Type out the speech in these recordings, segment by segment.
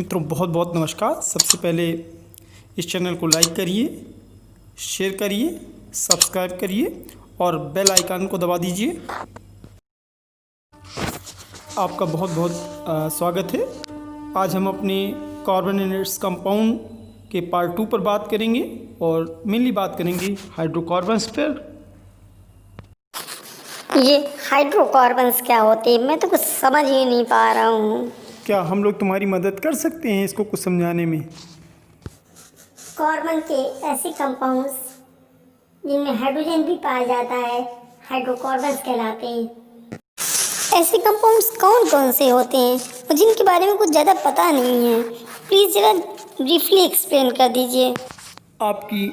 मित्रों बहुत बहुत नमस्कार। सबसे पहले इस चैनल को लाइक करिए, शेयर करिए, सब्सक्राइब करिए और बेल आइकन को दबा दीजिए। आपका बहुत बहुत स्वागत है। आज हम अपने कार्बन एंड इट्स कंपाउंड के पार्ट 2 पर बात करेंगे और मेनली बात करेंगे हाइड्रोकार्बन्स पर। ये हाइड्रोकार्बन्स क्या होते हैं? मैं तो कुछ समझ ही नहीं पा रहा हूँ। क्या हम लोग तुम्हारी मदद कर सकते हैं इसको कुछ समझाने में? कार्बन के ऐसे कंपाउंड्स जिनमें हाइड्रोजन भी पाया जाता है हाइड्रोकार्बन्स कहलाते हैं। ऐसे कंपाउंड्स कौन कौन से होते हैं और जिनके बारे में कुछ ज़्यादा पता नहीं है, प्लीज़ ज़रा ब्रीफली एक्सप्लेन कर दीजिए। आपकी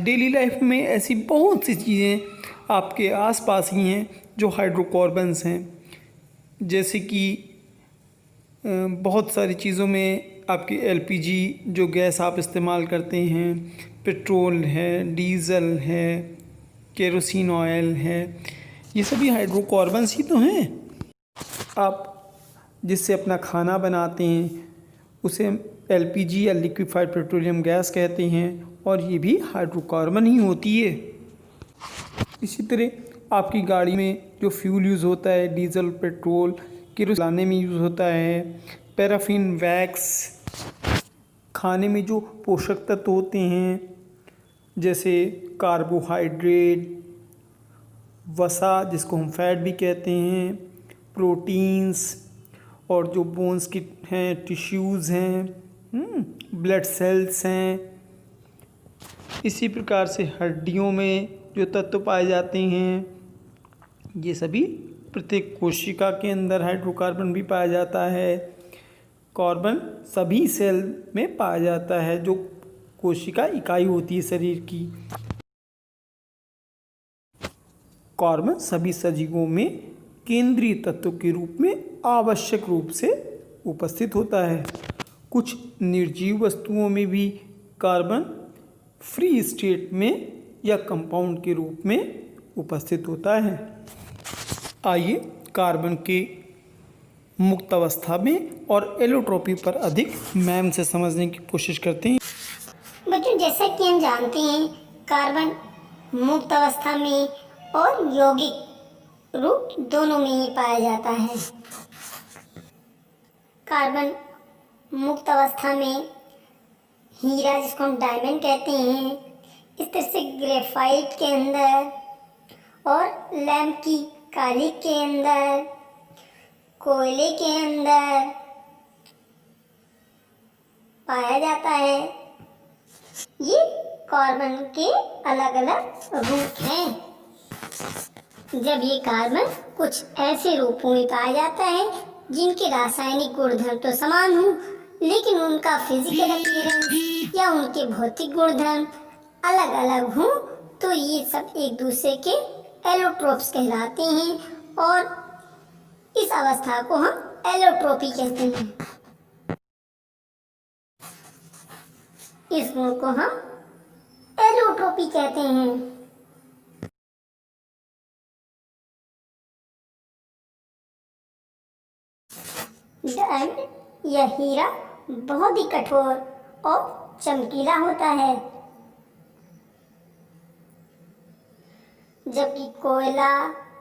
डेली लाइफ में ऐसी बहुत सी चीज़ें आपके आसपास ही हैं जो हाइड्रोकार्बन्स हैं। जैसे कि बहुत सारी चीज़ों में आपकी एलपीजी जो गैस आप इस्तेमाल करते हैं, पेट्रोल है, डीज़ल है, केरोसिन ऑयल है, ये सभी हाइड्रोकार्बन्स ही तो हैं। आप जिससे अपना खाना बनाते हैं उसे एलपीजी या लिक्विफाइड पेट्रोलियम गैस कहते हैं और ये भी हाइड्रोकार्बन ही होती है। इसी तरह आपकी गाड़ी में जो फ्यूल यूज़ होता है, डीजल, पेट्रोल, केरोसिन लाने में यूज़ होता है, पैराफिन, वैक्स, खाने में जो पोषक तत्व होते हैं जैसे कार्बोहाइड्रेट, वसा जिसको हम फैट भी कहते हैं, प्रोटीन्स और जो बोन्स की हैं, टिश्यूज़ हैं, ब्लड सेल्स हैं। इसी प्रकार से हड्डियों में जो तत्व पाए जाते हैं, ये सभी प्रत्येक कोशिका के अंदर हाइड्रोकार्बन भी पाया जाता है। कार्बन सभी सेल में पाया जाता है जो कोशिका इकाई होती है शरीर की। कार्बन सभी सजीवों में केंद्रीय तत्व के रूप में आवश्यक रूप से उपस्थित होता है। कुछ निर्जीव वस्तुओं में भी कार्बन फ्री स्टेट में या कंपाउंड के रूप में उपस्थित होता है। आइए कार्बन के मुक्त अवस्था में और एलोट्रोपी पर अधिक मैम से समझने की कोशिश करते हैं। बच्चों, जैसा कि हम जानते हैं कार्बन मुक्त अवस्था में और यौगिक रूप दोनों में ही पाया जाता है। कार्बन मुक्त अवस्था में हीरा जिसको हम डायमंड कहते हैं, इस तरह से ग्रेफाइट के अंदर और लैम्प की कालिक के अंदर, कोयले के अंदर पाया जाता है। ये कार्बन के अलग अलग रूप हैं। जब ये कार्बन कुछ ऐसे रूपों में पाया जाता है जिनके रासायनिक गुणधर्म तो समान हो लेकिन उनका फिजिकल अपीयरेंस या उनके भौतिक गुणधर्म अलग अलग हों, तो ये सब एक दूसरे के एलोट्रोप्स कहलाते हैं और इस अवस्था को हम एलोट्रोपी कहते हैं। इस गुण को हम एलोट्रोपी कहते हैं। डायमंड या हीरा बहुत ही कठोर और चमकीला होता है, जबकि कोयला,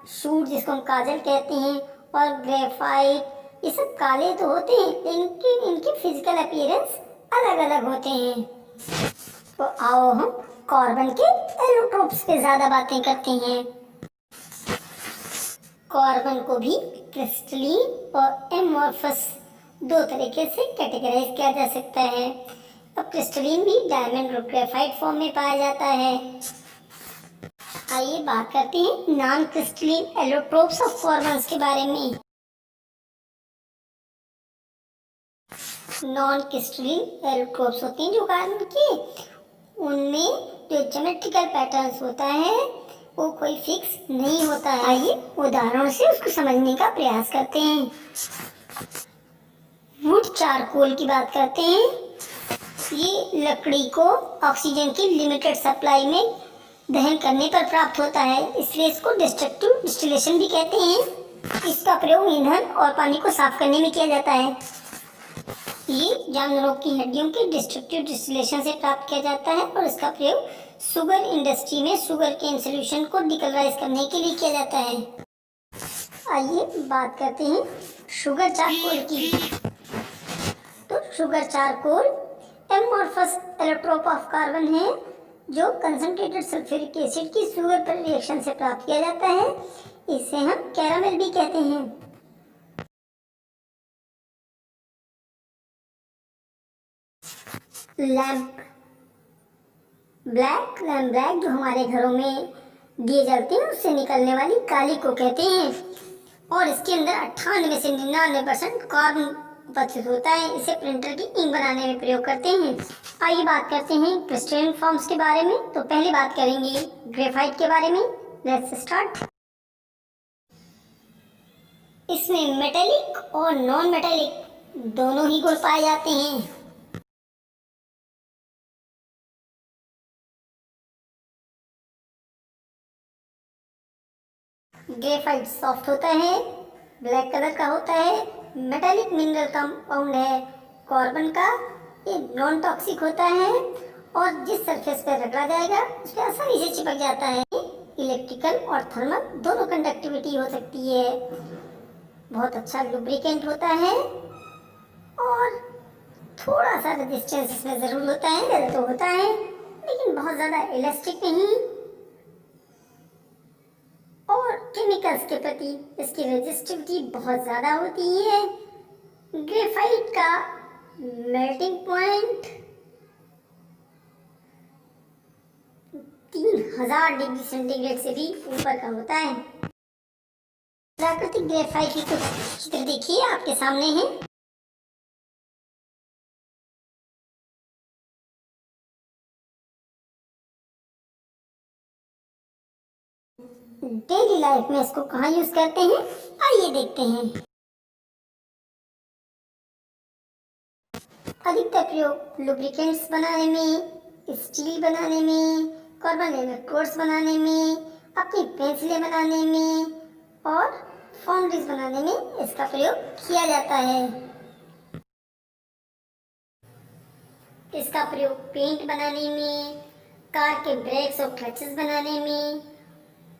सूट जिसको हम काजल कहते हैं और ग्रेफाइट ये सब काले तो होते हैं लेकिन इनके फिजिकल अपीयरेंस अलग अलग होते हैं। तो आओ हम कार्बन के एलोट्रोप्स पे ज़्यादा बातें करते हैं। कार्बन को भी क्रिस्टलीन और एमॉर्फस दो तरीके से कैटेगराइज किया जा सकता है। अब क्रिस्टलीन भी डायमंड और ग्रेफाइट फॉर्म में पाया जाता है। आइए बात करते हैं non crystalline allotropes of carbon के बारे में। नॉन क्रिस्टलीन एलोट्रोप्स होते हैं जो कार्बन के, उनमें जो ज्योमेट्रिकल पैटर्न्स होता है वो कोई फिक्स नहीं होता है। आइए उदाहरण से उसको समझने का प्रयास करते हैं। वुड चारकोल की बात करते हैं। ये लकड़ी को ऑक्सीजन की लिमिटेड सप्लाई में दहन करने पर प्राप्त होता है, इसलिए इसको डिस्ट्रक्टिव डिस्टिलेशन भी कहते हैं। इसका प्रयोग ईंधन और पानी को साफ करने में किया जाता है। ये जानवरों की हड्डियों के डिस्ट्रक्टिव डिस्टिलेशन से प्राप्त किया जाता है और इसका प्रयोग शुगर इंडस्ट्री में शुगर केन सोल्यूशन को डिकलराइज करने के लिए किया जाता है। आइए बात करते हैं शुगर चारकोल की। तो sugar charcoal amorphous allotrope of carbon है जो कंसंट्रेटेड सल्फ्यूरिक एसिड की शुगर पर रिएक्शन से प्राप्त किया जाता है। इसे हम कैरामेल भी कहते हैं। लैम्प ब्लैक जो हमारे घरों में दिए जलते हैं उससे निकलने वाली काली को कहते हैं और इसके अंदर 98 से 99% कार्बन उपस्थित होता है। इसे प्रिंटर की इंक बनाने में प्रयोग करते हैं। आइए बात करते हैं क्रिस्टलन फॉर्म्स के बारे में। तो पहले बात करेंगे ग्रेफाइट के बारे में। Let's start. इसमें मेटेलिक और नॉन मेटेलिक दोनों ही गुण पाए जाते हैं। ग्रेफाइट सॉफ्ट होता है, ब्लैक कलर का होता है, मेटालिक मिनरल कंपाउंड है कार्बन का, ये नॉन टॉक्सिक होता है और जिस सरफेस पर रगड़ा जाएगा उस पर आसानी से चिपक जाता है। इलेक्ट्रिकल और थर्मल दोनों कंडक्टिविटी हो सकती है, बहुत अच्छा लुब्रिकेंट होता है और थोड़ा सा रेजिस्टेंस इसमें ज़रूर होता है, ज़रूर तो होता है लेकिन बहुत ज़्यादा इलास्टिक नहीं और केमिकल्स के प्रति इसकी रेजिस्टिविटी बहुत ज़्यादा होती है। ग्रेफाइट का मेल्टिंग पॉइंट 3000 डिग्री सेंटीग्रेड से भी ऊपर का होता है। प्राकृतिक ग्रेफाइट की कुछ चित्र देखिए आपके सामने है। डेली लाइफ में इसको कहाँ यूज करते हैं, आइए देखते हैं। अधिकतर प्रयोग लुब्रिकेंट्स बनाने में, स्टील बनाने में, कार्बन इलेक्ट्रोड्स बनाने में, अपनी पेंसिलें बनाने में और फाउंड्रीज बनाने में इसका प्रयोग किया जाता है। इसका प्रयोग पेंट बनाने में, कार के ब्रेक्स और क्लचेस बनाने में,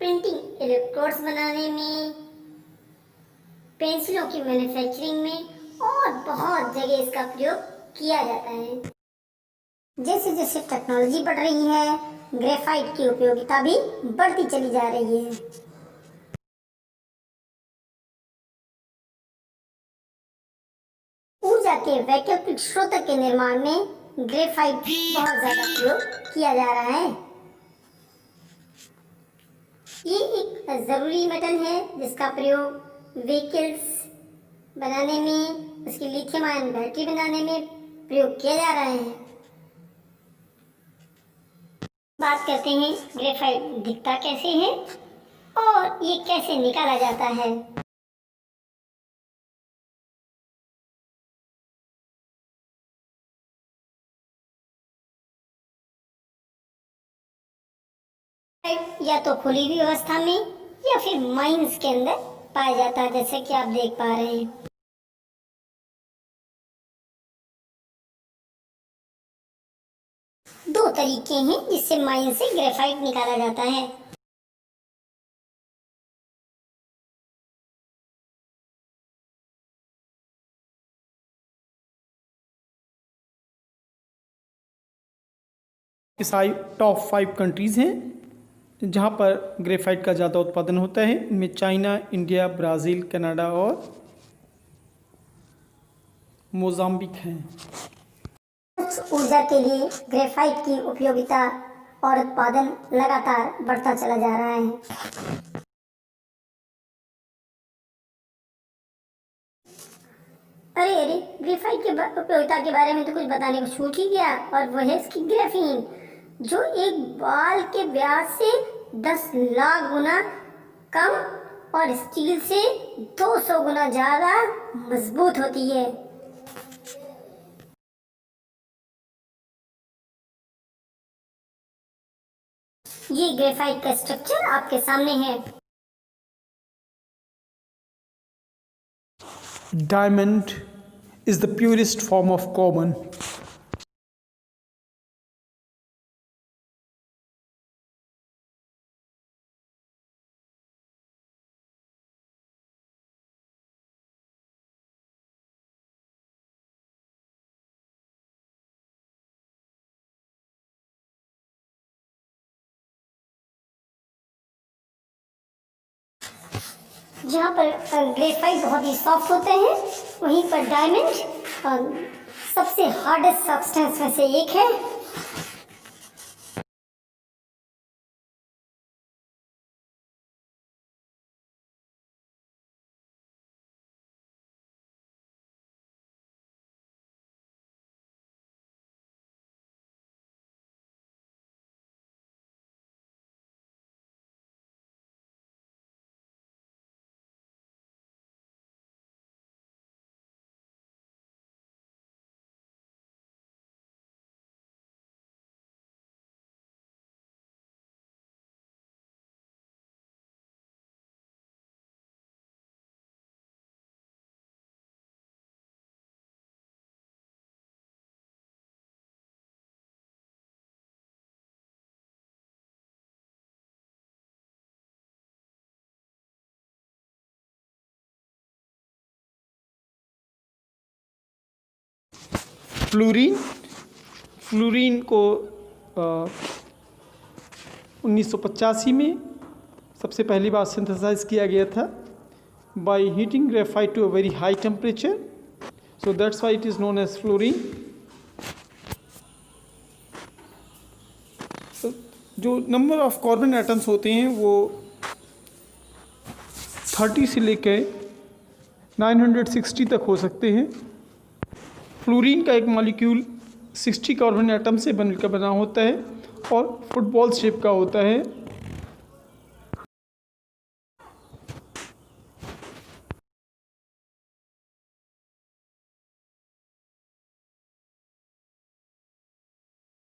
प्रिंटिंग इलेक्ट्रोड्स बनाने में, पेंसिलों की मैन्युफैक्चरिंग में और बहुत जगह इसका प्रयोग किया जाता है। जैसे जैसे टेक्नोलॉजी बढ़ रही है ग्रेफाइट की उपयोगिता भी बढ़ती चली जा रही है। ऊर्जा के वैकल्पिक स्रोत के निर्माण में ग्रेफाइट बहुत ज्यादा प्रयोग किया जा रहा है। ये एक जरूरी मेटल है जिसका प्रयोग व्हीकल्स बनाने में, उसकी लिथियम आयन बैटरी बनाने में प्रयोग किया जा रहा है। बात करते हैं ग्रेफाइट दिखता कैसे है और ये कैसे निकाला जाता है। या तो खुली हुई अवस्था में या फिर माइंस के अंदर पाया जाता है, जैसे कि आप देख पा रहे हैं। दो तरीके हैं जिससे माइन से ग्रेफाइट निकाला जाता है। इस टॉप 5 कंट्रीज़ हैं जहाँ पर ग्रेफाइट का ज़्यादा उत्पादन होता है। इनमें चाइना, इंडिया, ब्राज़ील, कनाडा और मोजाम्बिक हैं। ऊर्जा के लिए ग्रेफाइट की उपयोगिता और उत्पादन लगातार बढ़ता चला जा रहा है। अरे ग्रेफाइट की उपयोगिता के बारे में तो कुछ बताने को छूट ही गया, और वो है इसकी ग्रेफीन, जो एक बाल के व्यास से 10 लाख गुना कम और स्टील से 200 गुना ज्यादा मजबूत होती है। ये ग्रेफाइट का स्ट्रक्चर आपके सामने है। Diamond is the purest form of carbon. जहाँ पर ग्रेफाइट बहुत ही सॉफ्ट होते हैं, वहीं पर डायमंड सबसे हार्डेस्ट सब्सटेंस में से एक है। फ्लोरीन को 1985 में सबसे पहली बार सिंथेसाइज किया गया था by heating graphite to a very high temperature, so that's why it is known as fluorine. जो नंबर ऑफ कार्बन एटम्स होते हैं वो 30 से लेकर 960 तक हो सकते हैं। फ्लोरीन का एक मॉलिक्यूल 60 कार्बन एटम से बनकर बना होता है और फुटबॉल शेप का होता है।